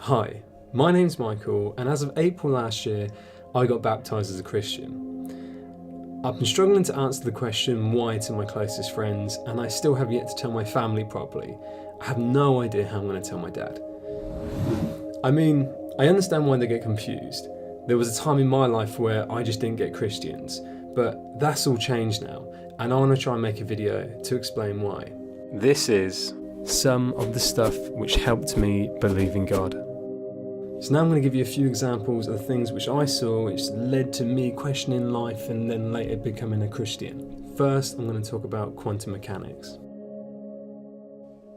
Hi, my name's Michael, and as of April last year, I got baptised as a Christian. I've been struggling to answer the question why to my closest friends, and I still have yet to tell my family properly. I have no idea how I'm going to tell my dad. I mean, I understand why they get confused. There was a time in my life where I just didn't get Christians, but that's all changed now, and I want to try and make a video to explain why. This is some of the stuff which helped me believe in God. So now I'm going to give you a few examples of the things which I saw which led to me questioning life and then later becoming a Christian. First, I'm going to talk about quantum mechanics.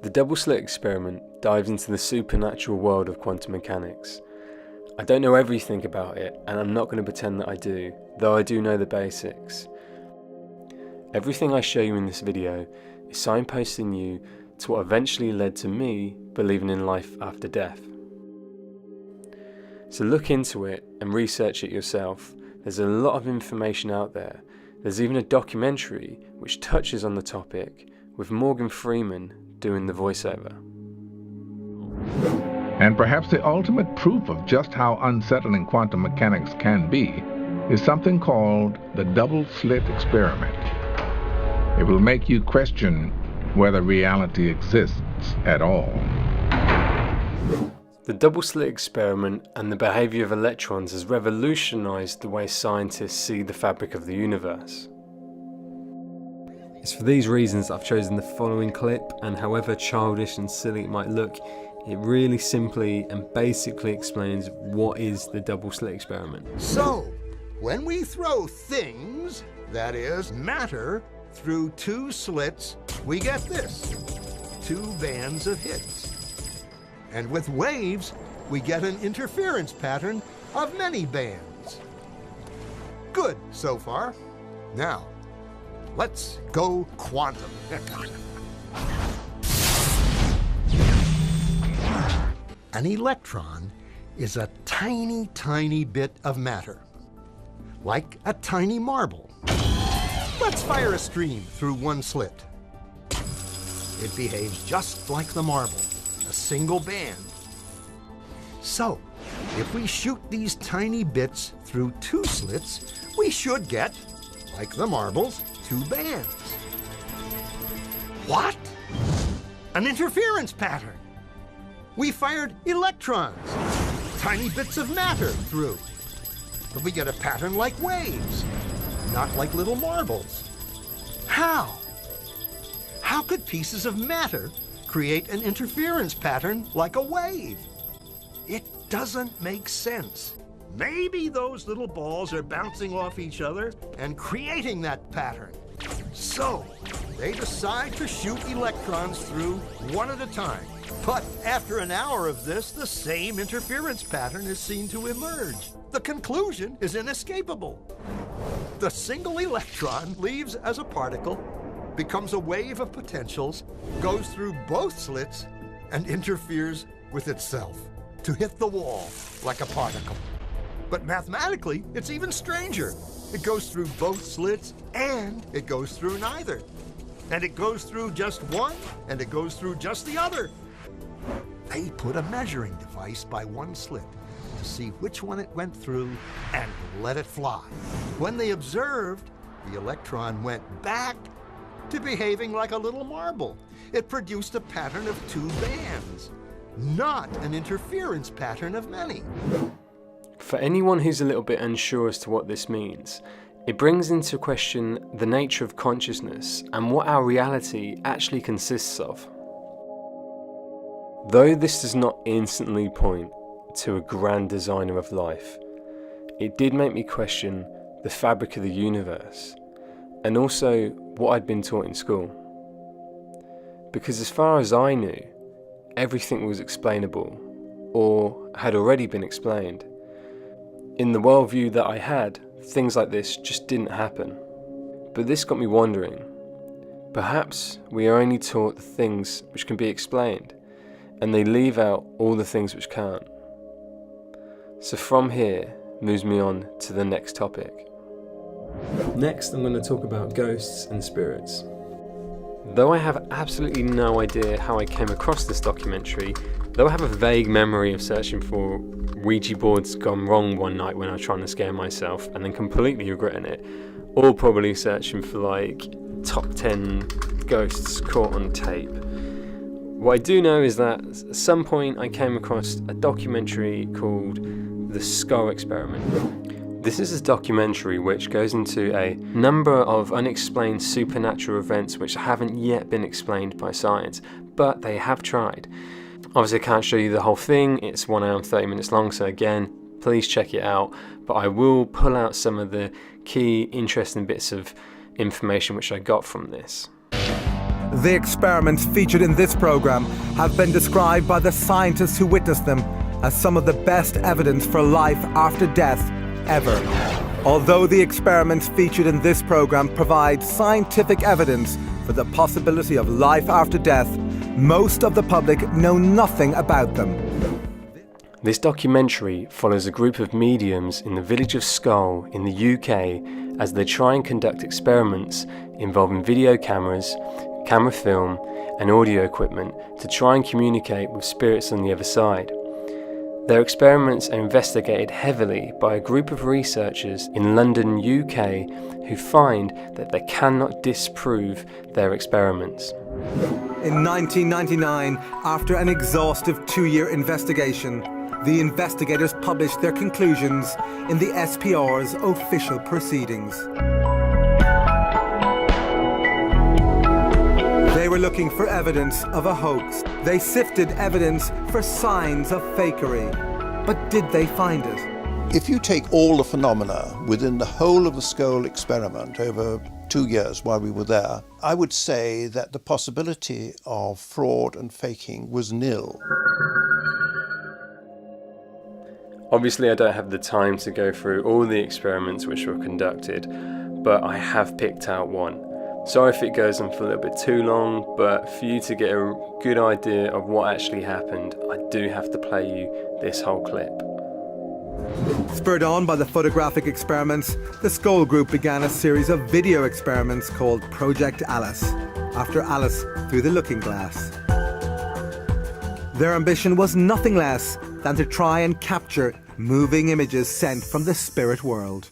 The double slit experiment dives into the supernatural world of quantum mechanics. I don't know everything about it, and I'm not going to pretend that I do, though I do know the basics. Everything I show you in this video is signposting you to what eventually led to me believing in life after death. So look into it and research it yourself. There's a lot of information out there. There's even a documentary which touches on the topic with Morgan Freeman doing the voiceover. And perhaps the ultimate proof of just how unsettling quantum mechanics can be is something called the double slit experiment. It will make you question whether reality exists at all. The double slit experiment and the behaviour of electrons has revolutionised the way scientists see the fabric of the universe. It's for these reasons I've chosen the following clip, and however childish and silly it might look, it really simply and basically explains what is the double slit experiment. So, when we throw things, that is, matter, through two slits, we get this, two bands of hits. And with waves, we get an interference pattern of many bands. Good so far. Now, let's go quantum. An electron is a tiny, tiny bit of matter, like a tiny marble. Let's fire a stream through one slit. It behaves just like the marble, a single band. So, if we shoot these tiny bits through two slits, we should get, like the marbles, two bands. What? An interference pattern. We fired electrons, tiny bits of matter through, but we get a pattern like waves, not like little marbles. How? How could pieces of matter create an interference pattern like a wave? It doesn't make sense. Maybe those little balls are bouncing off each other and creating that pattern. So, they decide to shoot electrons through one at a time. But after an hour of this, the same interference pattern is seen to emerge. The conclusion is inescapable. The single electron leaves as a particle, becomes a wave of potentials, goes through both slits, and interferes with itself to hit the wall like a particle. But mathematically, it's even stranger. It goes through both slits, and it goes through neither. And it goes through just one, and it goes through just the other. They put a measuring device by one slit to see which one it went through and let it fly. When they observed, the electron went back to behaving like a little marble. It produced a pattern of two bands, not an interference pattern of many. For anyone who's a little bit unsure as to what this means, it brings into question the nature of consciousness and what our reality actually consists of. Though this does not instantly point to a grand designer of life, it did make me question the fabric of the universe and also what I'd been taught in school. Because as far as I knew, everything was explainable or had already been explained. In the worldview that I had, things like this just didn't happen. But this got me wondering, perhaps we are only taught the things which can be explained, and they leave out all the things which can't. So from here moves me on to the next topic. Next, I'm going to talk about ghosts and spirits. Though I have absolutely no idea how I came across this documentary, Though I have a vague memory of searching for Ouija boards gone wrong one night when I was trying to scare myself and then completely regretting it, or probably searching for like top 10 ghosts caught on tape. What I do know is that at some point I came across a documentary called The Skull Experiment. This is a documentary which goes into a number of unexplained supernatural events which haven't yet been explained by science, but they have tried. Obviously I can't show you the whole thing, it's 1 hour and 30 minutes long, so again, please check it out, but I will pull out some of the key interesting bits of information which I got from this. The experiments featured in this program have been described by the scientists who witnessed them as some of the best evidence for life after death ever. Although the experiments featured in this program provide scientific evidence for the possibility of life after death, most of the public know nothing about them. This documentary follows a group of mediums in the village of Skull in the UK as they try and conduct experiments involving video cameras, camera film and audio equipment to try and communicate with spirits on the other side. Their experiments are investigated heavily by a group of researchers in London, UK, who find that they cannot disprove their experiments. In 1999, after an exhaustive 2-year investigation, the investigators published their conclusions in the SPR's official proceedings. They were looking for evidence of a hoax. They sifted evidence for signs of fakery. But did they find it? If you take all the phenomena within the whole of the Skull experiment over 2 years while we were there, I would say that the possibility of fraud and faking was nil. Obviously I don't have the time to go through all the experiments which were conducted, but I have picked out one. Sorry if it goes on for a little bit too long, but for you to get a good idea of what actually happened, I do have to play you this whole clip. Spurred on by the photographic experiments, the Skull Group began a series of video experiments called Project Alice, after Alice through the looking glass. Their ambition was nothing less than to try and capture moving images sent from the spirit world.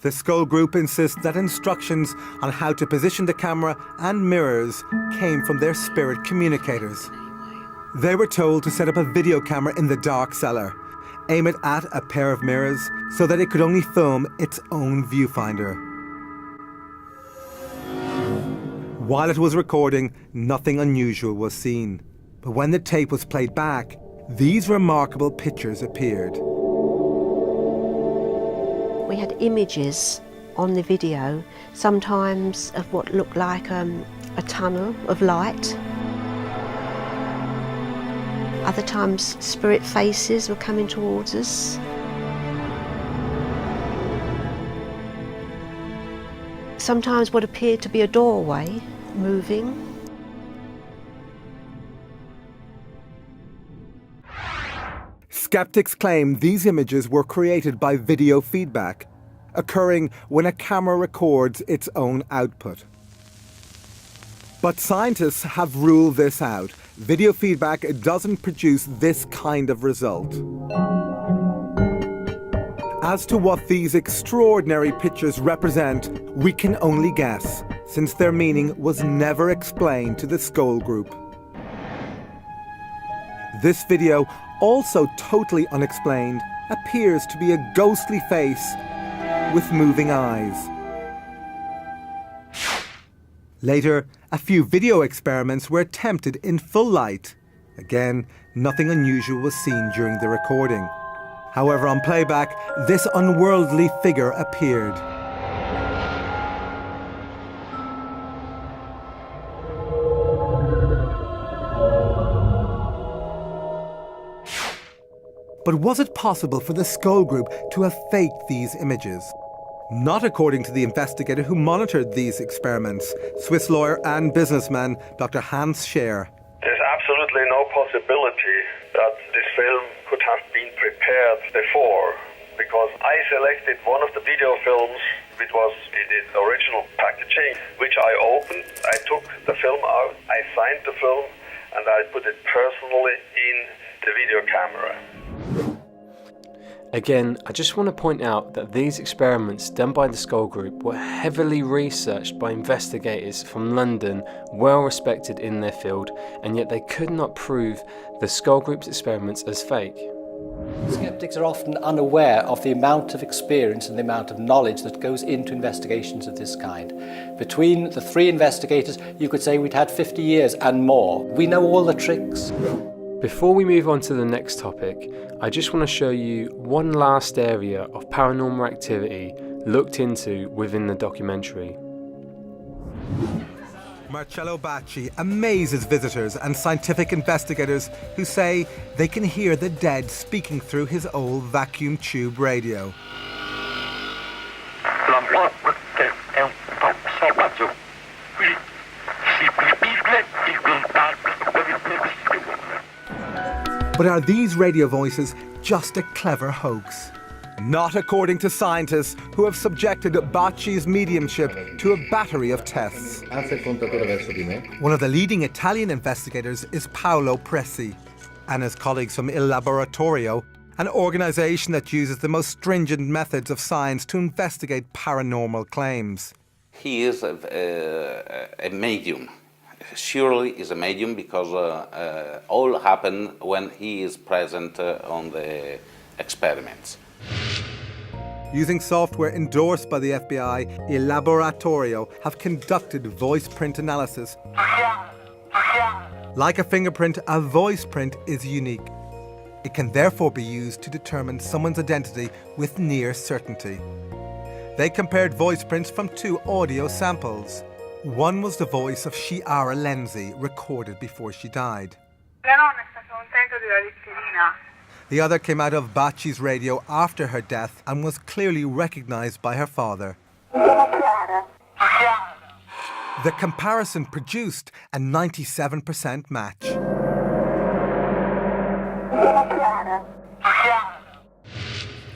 The Skull Group insists that instructions on how to position the camera and mirrors came from their spirit communicators. They were told to set up a video camera in the dark cellar, aim it at a pair of mirrors so that it could only film its own viewfinder. While it was recording, nothing unusual was seen. But when the tape was played back, these remarkable pictures appeared. We had images on the video, sometimes of what looked like a tunnel of light. Other times spirit faces were coming towards us. Sometimes what appeared to be a doorway moving. Skeptics claim these images were created by video feedback, occurring when a camera records its own output. But scientists have ruled this out. Video feedback doesn't produce this kind of result. As to what these extraordinary pictures represent, we can only guess, since their meaning was never explained to the Skull Group. This video, also totally unexplained, appears to be a ghostly face with moving eyes. Later, a few video experiments were attempted in full light. Again, nothing unusual was seen during the recording. However, on playback, this unworldly figure appeared. But was it possible for the Skull Group to have faked these images? Not according to the investigator who monitored these experiments, Swiss lawyer and businessman Dr. Hans Scheer. There's absolutely no possibility that this film could have been prepared before, because I selected one of the video films which was in its original packaging, which I opened. I took the film out, I signed the film, and I put it personally in the video camera. Again, I just want to point out that these experiments done by the Skull Group were heavily researched by investigators from London, well respected in their field, and yet they could not prove the Skull Group's experiments as fake. Skeptics are often unaware of the amount of experience and the amount of knowledge that goes into investigations of this kind. Between the three investigators, you could say we'd had 50 years and more. We know all the tricks. Before we move on to the next topic, I just want to show you one last area of paranormal activity looked into within the documentary. Marcello Bacci amazes visitors and scientific investigators who say they can hear the dead speaking through his old vacuum tube radio. But are these radio voices just a clever hoax? Not according to scientists who have subjected Bacci's mediumship to a battery of tests. One of the leading Italian investigators is Paolo Presi, and his colleagues from Il Laboratorio, an organization that uses the most stringent methods of science to investigate paranormal claims. He is a medium. Surely is a medium because all happen when he is present on the experiments. Using software endorsed by the FBI, Il Laboratorio have conducted voice print analysis. Like a fingerprint, a voice print is unique. It can therefore be used to determine someone's identity with near certainty. They compared voice prints from two audio samples. One was the voice of Chiara Lenzi, recorded before she died. The other came out of Bacci's radio after her death and was clearly recognized by her father. The comparison produced a 97% match.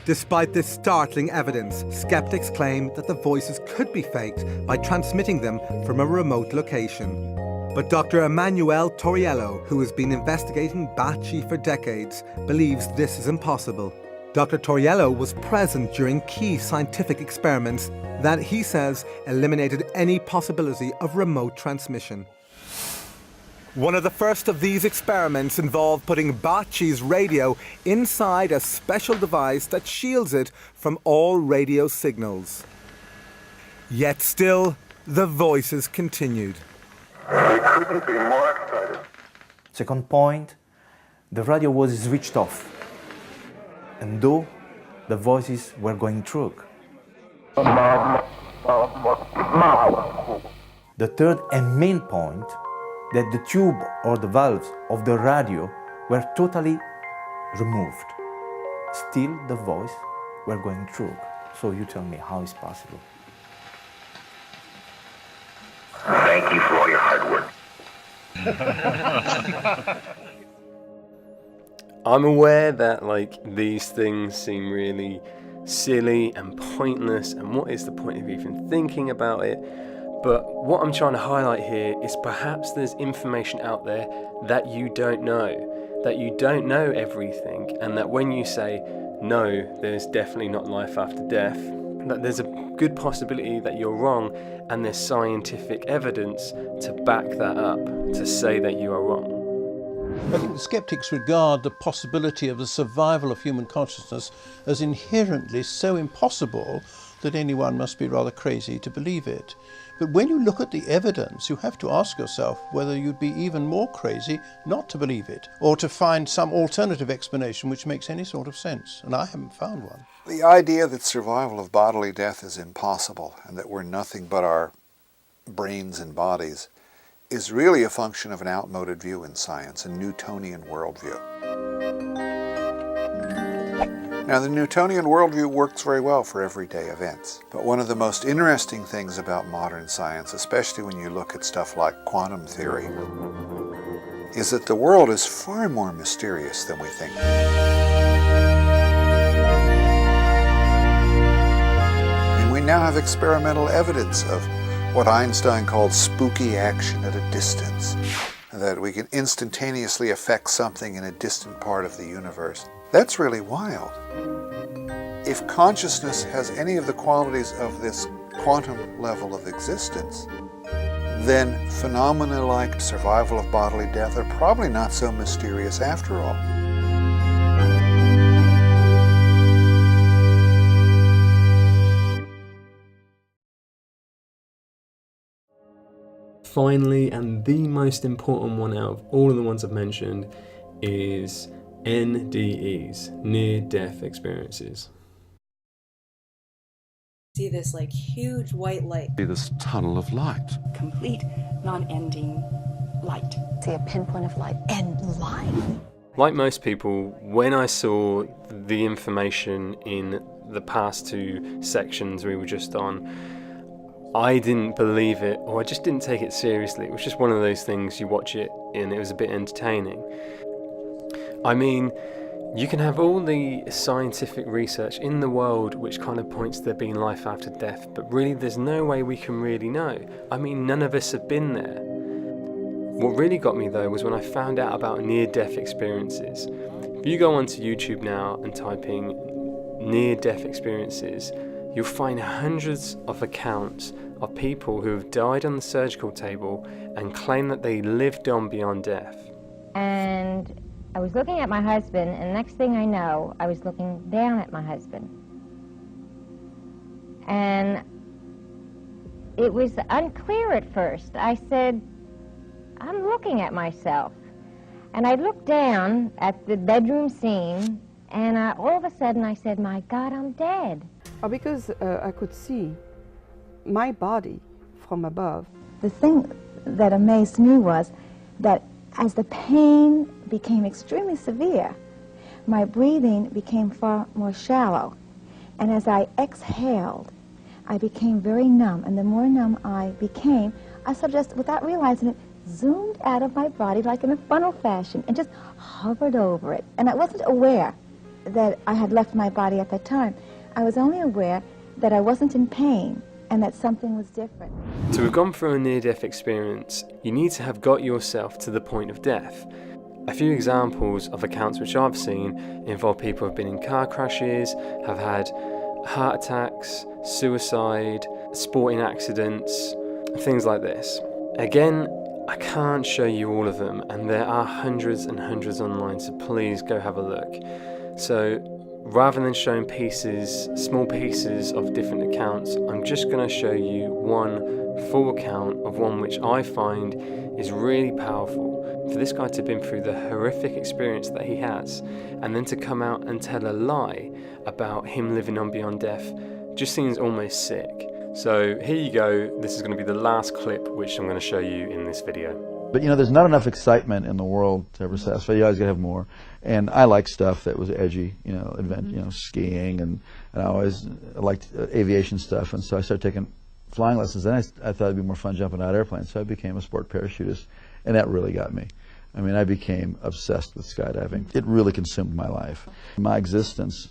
Despite this startling evidence, skeptics claim that the voices could be faked by transmitting them from a remote location. But Dr. Emanuele Toriello, who has been investigating Bacci for decades, believes this is impossible. Dr. Toriello was present during key scientific experiments that he says eliminated any possibility of remote transmission. One of the first of these experiments involved putting Bacci's radio inside a special device that shields it from all radio signals. Yet still, the voices continued. We couldn't be more excited. Second point, the radio was switched off, and though the voices were going through. The third and main point, that the tube or the valves of the radio were totally removed. Still the voice were going through. So you tell me how it's possible. Thank you for all your hard work. I'm aware that these things seem really silly and pointless, and what is the point of even thinking about it? But what I'm trying to highlight here is perhaps there's information out there that you don't know everything, and that when you say, no, there's definitely not life after death, that there's a good possibility that you're wrong, and there's scientific evidence to back that up, to say that you are wrong. I think skeptics regard the possibility of the survival of human consciousness as inherently so impossible that anyone must be rather crazy to believe it. But when you look at the evidence, you have to ask yourself whether you'd be even more crazy not to believe it, or to find some alternative explanation which makes any sort of sense. And I haven't found one. The idea that survival of bodily death is impossible and that we're nothing but our brains and bodies is really a function of an outmoded view in science, a Newtonian worldview. Now, the Newtonian worldview works very well for everyday events, but one of the most interesting things about modern science, especially when you look at stuff like quantum theory, is that the world is far more mysterious than we think. And we now have experimental evidence of what Einstein called spooky action at a distance. that we can instantaneously affect something in a distant part of the universe. That's really wild. If consciousness has any of the qualities of this quantum level of existence, then phenomena like survival of bodily death are probably not so mysterious after all. Finally, and the most important one out of all of the ones I've mentioned, is NDEs, near-death experiences. See this like huge white light. See this tunnel of light. Complete non-ending light. See a pinpoint of light and light. Like most people, when I saw the information in the past two sections we were just on, I didn't believe it, or I just didn't take it seriously. It was just one of those things, you watch it and it was a bit entertaining. I mean, you can have all the scientific research in the world which kind of points to there being life after death, but really there's no way we can really know. I mean, none of us have been there. What really got me though was when I found out about near-death experiences. If you go onto YouTube now and type in near-death experiences, you'll find hundreds of accounts of people who have died on the surgical table and claim that they lived on beyond death. And I was looking at my husband, and next thing I know, I was looking down at my husband. And it was unclear at first. I said, I'm looking at myself. And I looked down at the bedroom scene, and all of a sudden I said, my God, I'm dead. Because I could see my body from above. The thing that amazed me was that as the pain became extremely severe, my breathing became far more shallow. And as I exhaled, I became very numb. And the more numb I became, I sort of just, without realizing it, zoomed out of my body like in a funnel fashion and just hovered over it. And I wasn't aware that I had left my body at that time. I was only aware that I wasn't in pain and that something was different. To have gone through a near-death experience, you need to have got yourself to the point of death. A few examples of accounts which I've seen involve people who have been in car crashes, have had heart attacks, suicide, sporting accidents, things like this. Again, I can't show you all of them, and there are hundreds and hundreds online, so please go have a look. So rather than showing pieces, small pieces of different accounts, I'm just going to show you one full account of one which I find is really powerful. For this guy to have been through the horrific experience that he has, and then to come out and tell a lie about him living on beyond death, just seems almost sick. So here you go, this is going to be the last clip which I'm going to show you in this video. But you know, there's not enough excitement in the world to ever satisfy. You always got to have more. And I like stuff that was edgy, you know, skiing, and I always liked aviation stuff. And so I started taking flying lessons. Then I thought it'd be more fun jumping out of airplanes. So I became a sport parachutist, and that really got me. I mean, I became obsessed with skydiving. It really consumed my life. My existence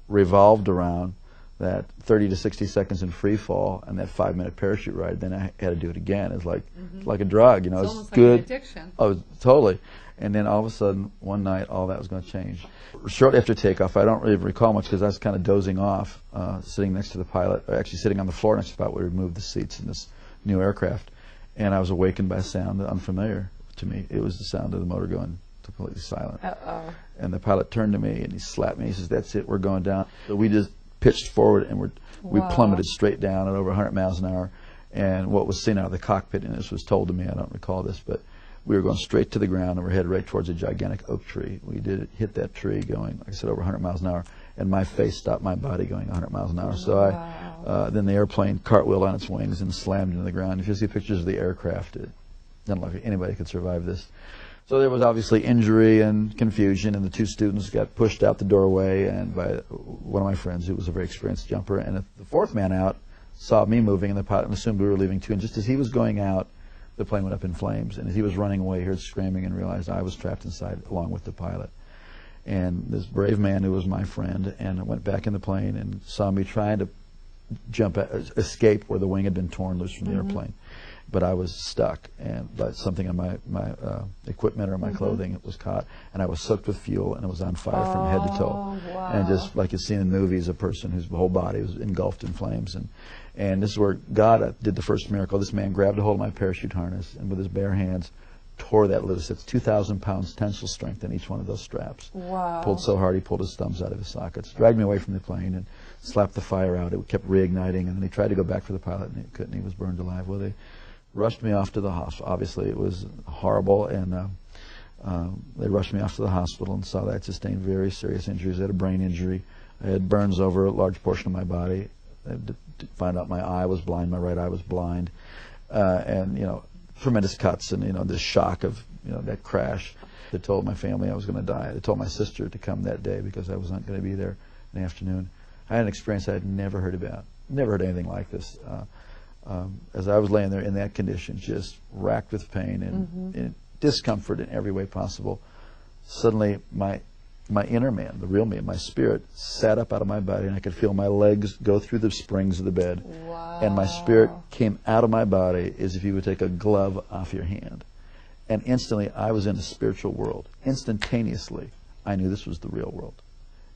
revolved around that 30 to 60 seconds in free fall and that 5-minute parachute ride. Then I had to do it again. It's like like a drug, you know. It's It's almost good. like an addiction. Oh, totally. And then all of a sudden, one night, all that was going to change. Shortly after takeoff, I don't really recall much because I was kind of dozing off, sitting next to the pilot, or actually sitting on the floor next to the pilot where we removed the seats in this new aircraft. And I was awakened by a sound unfamiliar to me. It was the sound of the motor going completely silent. Uh-oh. And the pilot turned to me and he slapped me. He says, "That's it, we're going down." So we just pitched forward and we plummeted straight down at over 100 miles an hour. And what was seen out of the cockpit, and this was told to me, I don't recall this, but we were going straight to the ground and we're headed right towards a gigantic oak tree. We did hit that tree going, like I said, over 100 miles an hour, and my face stopped my body going 100 miles an hour. So then the airplane cartwheeled on its wings and slammed into the ground. If you see pictures of the aircraft, it doesn't look like anybody could survive this. So there was obviously injury and confusion, and the two students got pushed out the doorway and by one of my friends who was a very experienced jumper. And the fourth man out saw me moving, and the pilot assumed we were leaving too. And just as he was going out, the plane went up in flames. And as he was running away, he heard screaming and realized I was trapped inside along with the pilot. And this brave man who was my friend and went back in the plane and saw me trying to escape where the wing had been torn loose from the airplane. but I was stuck, and but something on my equipment or my clothing was caught, and I was soaked with fuel, and it was on fire from head to toe. Wow. And just like you see in movies, a person whose whole body was engulfed in flames. And this is where God did the first miracle. This man grabbed a hold of my parachute harness, and with his bare hands tore that loose. It's 2,000 pounds tensile strength in each one of those straps. Wow. Pulled so hard he pulled his thumbs out of his sockets, dragged me away from the plane, and slapped the fire out. It kept reigniting, and then he tried to go back for the pilot, and he couldn't. He was burned alive. Well, they rushed me off to the hospital. Obviously, it was horrible, and they rushed me off to the hospital and saw that I had sustained very serious injuries. I had a brain injury. I had burns over a large portion of my body. I had to find out my eye was blind, my right eye was blind, and tremendous cuts, and this shock of that crash. They told my family I was going to die. They told my sister to come that day because I was not going to be there in the afternoon. I had an experience I had never heard about. Never heard anything like this. As I was laying there in that condition, just racked with pain and discomfort in every way possible, suddenly my inner man, the real me, my spirit, sat up out of my body, and I could feel my legs go through the springs of the bed. Wow. And my spirit came out of my body as if you would take a glove off your hand. And instantly, I was in a spiritual world. Instantaneously, I knew this was the real world.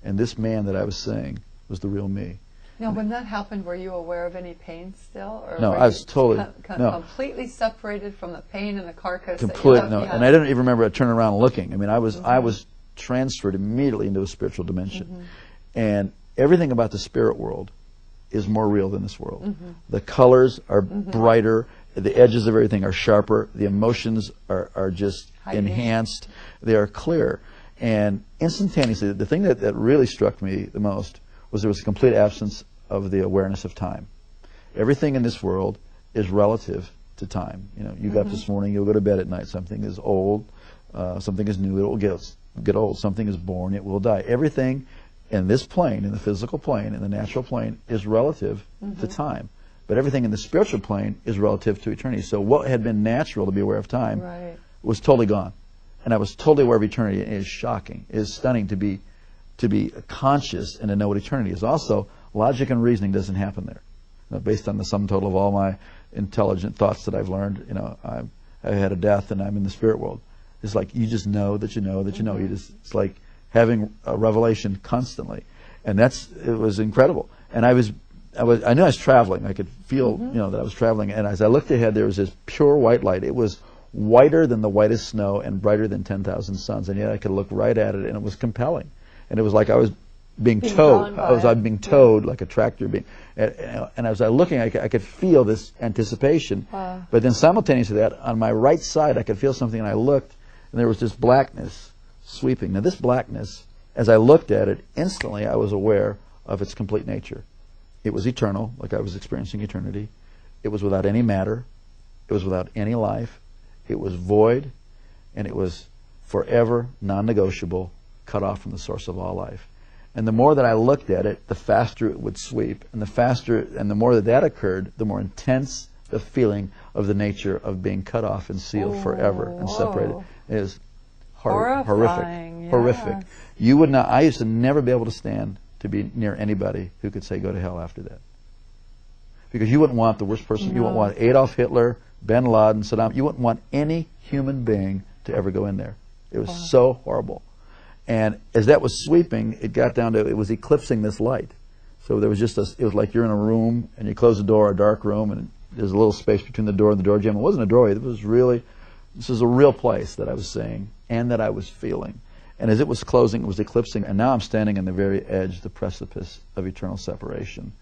And this man that I was seeing was the real me. Now, when that happened, were you aware of any pain still? Or No, were I was you totally completely separated from the pain and the carcass. Completely no, and I didn't even remember turning around and looking. I mean, I was transferred immediately into a spiritual dimension, and everything about the spirit world is more real than this world. The colors are brighter, the edges of everything are sharper, the emotions are just enhanced, they are clear, and instantaneously, the thing that really struck me the most was there was a complete absence of the awareness of time. Everything in this world is relative to time. You got up this morning, you'll go to bed at night. Something is old, something is new, it will get old. Something is born, it will die. Everything in this plane, in the physical plane, in the natural plane, is relative to time. But everything in the spiritual plane is relative to eternity. So what had been natural to be aware of time was totally gone. And I was totally aware of eternity. It is shocking. It is stunning to be conscious and to know what eternity is. Also, logic and reasoning doesn't happen there. Based on the sum total of all my intelligent thoughts that I've learned, I had a death and I'm in the spirit world. It's like you just know that you know that you know. It's like having a revelation constantly, and it was incredible. And I knew I was traveling. I could feel that I was traveling. And as I looked ahead, there was this pure white light. It was whiter than the whitest snow and brighter than 10,000 suns. And yet I could look right at it, and it was compelling. And it was like I was being towed. I was being towed like a tractor being. And as I was looking, I could feel this anticipation. Wow. But then simultaneously to that, on my right side, I could feel something, and I looked, and there was this blackness sweeping. Now this blackness, as I looked at it, instantly I was aware of its complete nature. It was eternal, like I was experiencing eternity. It was without any matter. It was without any life. It was void, and it was forever non-negotiable, cut off from the source of all life. And the more that I looked at it, the faster it would sweep. And the more that occurred, the more intense the feeling of the nature of being cut off and sealed forever and separated. It is horrific. You would not. I used to never be able to stand to be near anybody who could say go to hell after that, because you wouldn't want the worst person. You wouldn't want Adolf Hitler, Bin Laden, Saddam. You wouldn't want any human being to ever go in there. It was so horrible. And as that was sweeping, it got down to, it was eclipsing this light. So there was just it was like you're in a room and you close the door, a dark room, and there's a little space between the door and the door jamb. It wasn't a doorway. This was a real place that I was seeing and that I was feeling. And as it was closing, it was eclipsing. And now I'm standing on the very edge, the precipice of eternal separation.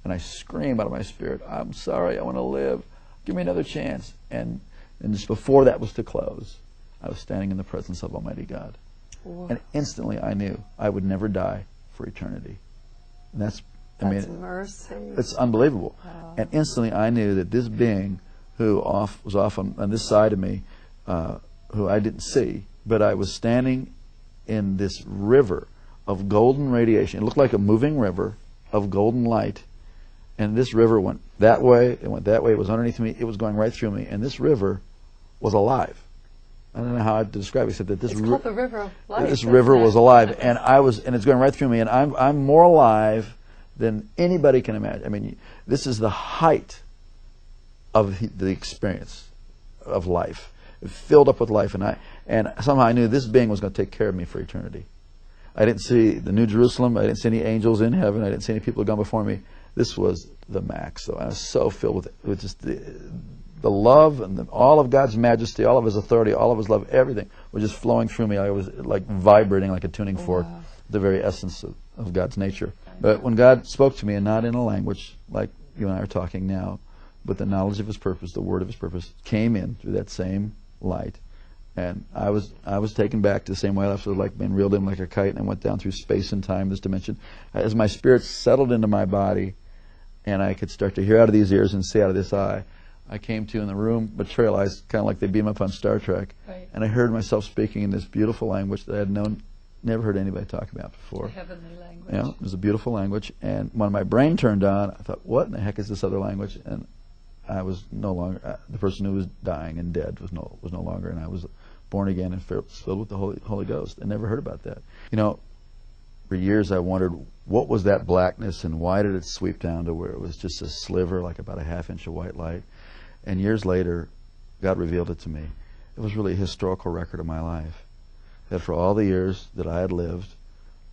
And I scream out of my spirit, I'm sorry, I want to live. Give me another chance. And just before that was to close, I was standing in the presence of Almighty God. Whoa. And instantly I knew I would never die for eternity. And that's mercy. It's unbelievable. Wow. And instantly I knew that this being who was off on this side of me, who I didn't see, but I was standing in this river of golden radiation. It looked like a moving river of golden light. And this river went that way, it went that way, it was underneath me, it was going right through me. And this river was alive. I don't know how to describe it, except that this called the River of Life. This river was alive, and it's going right through me, and I'm more alive than anybody can imagine. I mean, this is the height of the experience of life. It filled up with life, and somehow I knew this being was going to take care of me for eternity. I didn't see the New Jerusalem. I didn't see any angels in heaven. I didn't see any people who had gone before me. This was the max. So I was so filled with just the love and all of God's majesty, all of His authority, all of His love, everything was just flowing through me. I was like vibrating like a tuning fork, the very essence of God's nature. But when God spoke to me, and not in a language like you and I are talking now, but the knowledge of His purpose, the word of His purpose, came in through that same light. And I was taken back to the same way I was like being reeled in like a kite, and I went down through space and time, this dimension. As my spirit settled into my body, and I could start to hear out of these ears and see out of this eye, I came to in the room materialized, kind of like they beam up on Star Trek. Right. And I heard myself speaking in this beautiful language that I had never heard anybody talk about before. The heavenly language. Yeah, it was a beautiful language. And when my brain turned on, I thought, what in the heck is this other language? And I was no longer, the person who was dying and dead was no longer, and I was born again and filled with the Holy Ghost. I never heard about that. You know, for years I wondered, what was that blackness, and why did it sweep down to where it was just a sliver, like about a half-inch of white light? And years later, God revealed it to me. It was really a historical record of my life. That for all the years that I had lived,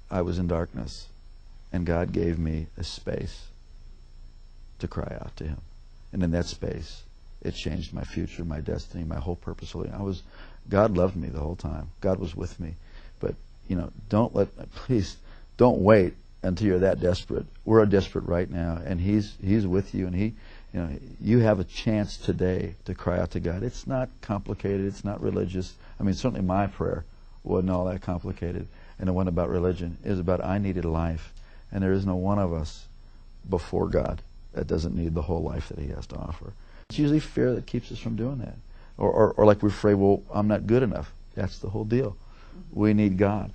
I was in darkness. And God gave me a space to cry out to Him. And in that space, it changed my future, my destiny, my whole purpose. God loved me the whole time. God was with me. But, you know, please don't wait until you're that desperate. We're desperate right now, and He's with you, and you have a chance today to cry out to God. It's not complicated. It's not religious. I mean, certainly my prayer wasn't all that complicated, and it wasn't about religion. It was about I needed life, and there is no one of us before God that doesn't need the whole life that He has to offer. It's usually fear that keeps us from doing that. Or like we're afraid, well, I'm not good enough. That's the whole deal. We need God.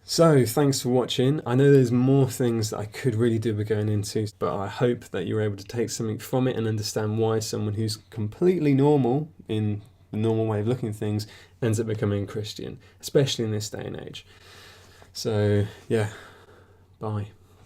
So, thanks for watching. I know there's more things that I could really do with going into, but I hope that you're able to take something from it and understand why someone who's completely normal, in the normal way of looking at things, ends up becoming a Christian, especially in this day and age. So, yeah, bye.